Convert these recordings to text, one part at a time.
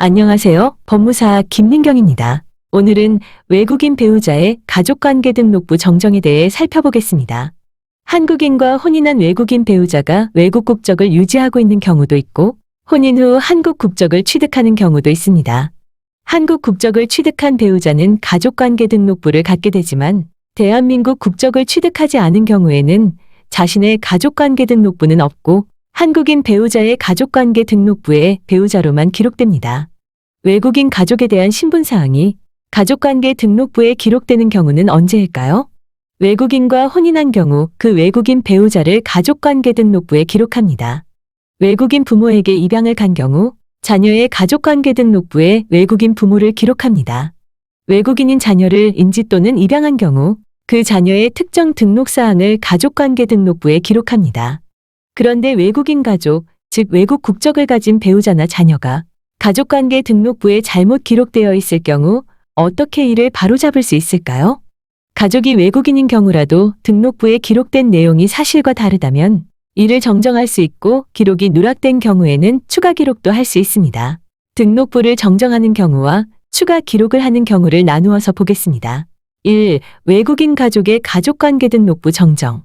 안녕하세요. 법무사 김민경입니다. 오늘은 외국인 배우자의 가족관계 등록부 정정에 대해 살펴보겠습니다. 한국인과 혼인한 외국인 배우자가 외국 국적을 유지하고 있는 경우도 있고, 혼인 후 한국 국적을 취득하는 경우도 있습니다. 한국 국적을 취득한 배우자는 가족관계 등록부를 갖게 되지만, 대한민국 국적을 취득하지 않은 경우에는 자신의 가족관계 등록부는 없고, 한국인 배우자의 가족관계 등록부에 배우자로만 기록됩니다. 외국인 가족에 대한 신분사항이 가족관계 등록부에 기록되는 경우는 언제일까요? 외국인과 혼인한 경우 그 외국인 배우자를 가족관계 등록부에 기록합니다. 외국인 부모에게 입양을 간 경우 자녀의 가족관계 등록부에 외국인 부모를 기록합니다. 외국인인 자녀를 인지 또는 입양한 경우 그 자녀의 특정 등록사항을 가족관계 등록부에 기록합니다. 그런데 외국인 가족, 즉 외국 국적을 가진 배우자나 자녀가 가족관계 등록부에 잘못 기록되어 있을 경우 어떻게 이를 바로잡을 수 있을까요? 가족이 외국인인 경우라도 등록부에 기록된 내용이 사실과 다르다면 이를 정정할 수 있고, 기록이 누락된 경우에는 추가 기록도 할 수 있습니다. 등록부를 정정하는 경우와 추가 기록을 하는 경우를 나누어서 보겠습니다. 1. 외국인 가족의 가족관계 등록부 정정.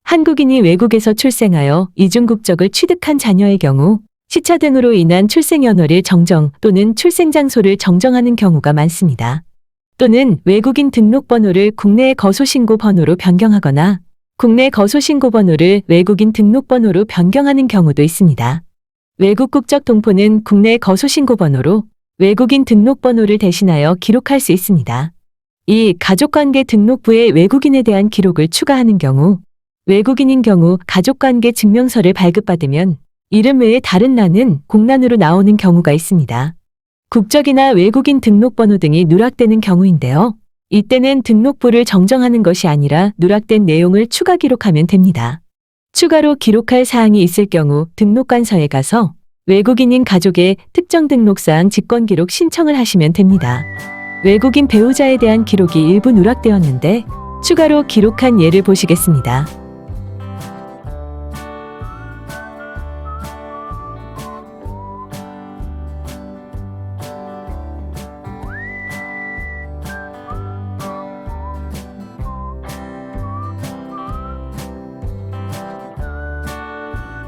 한국인이 외국에서 출생하여 이중 국적을 취득한 자녀의 경우 시차 등으로 인한 출생연월일 정정 또는 출생장소를 정정하는 경우가 많습니다. 또는 외국인 등록번호를 국내 거소신고 번호로 변경하거나 국내 거소신고 번호를 외국인 등록번호로 변경하는 경우도 있습니다. 외국 국적 동포는 국내 거소신고 번호로 외국인 등록번호를 대신하여 기록할 수 있습니다. 2. 가족관계 등록부에 외국인에 대한 기록을 추가하는 경우, 외국인인 경우 가족관계 증명서를 발급받으면 이름 외에 다른 란은 공란으로 나오는 경우가 있습니다. 국적이나 외국인 등록번호 등이 누락되는 경우인데요. 이때는 등록부를 정정하는 것이 아니라 누락된 내용을 추가 기록하면 됩니다. 추가로 기록할 사항이 있을 경우 등록관서에 가서 외국인인 가족의 특정 등록사항 직권기록 신청을 하시면 됩니다. 외국인 배우자에 대한 기록이 일부 누락되었는데 추가로 기록한 예를 보시겠습니다.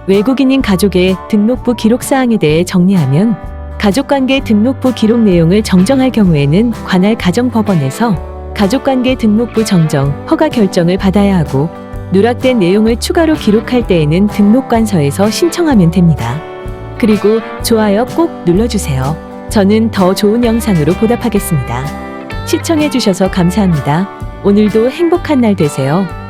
외국인인 가족의 등록부 기록사항에 대해 정리하면, 가족관계 등록부 기록 내용을 정정할 경우에는 관할 가정법원에서 가족관계 등록부 정정 허가 결정을 받아야 하고, 누락된 내용을 추가로 기록할 때에는 등록관서에서 신청하면 됩니다. 그리고 좋아요 꼭 눌러주세요. 저는 더 좋은 영상으로 보답하겠습니다. 시청해주셔서 감사합니다. 오늘도 행복한 날 되세요.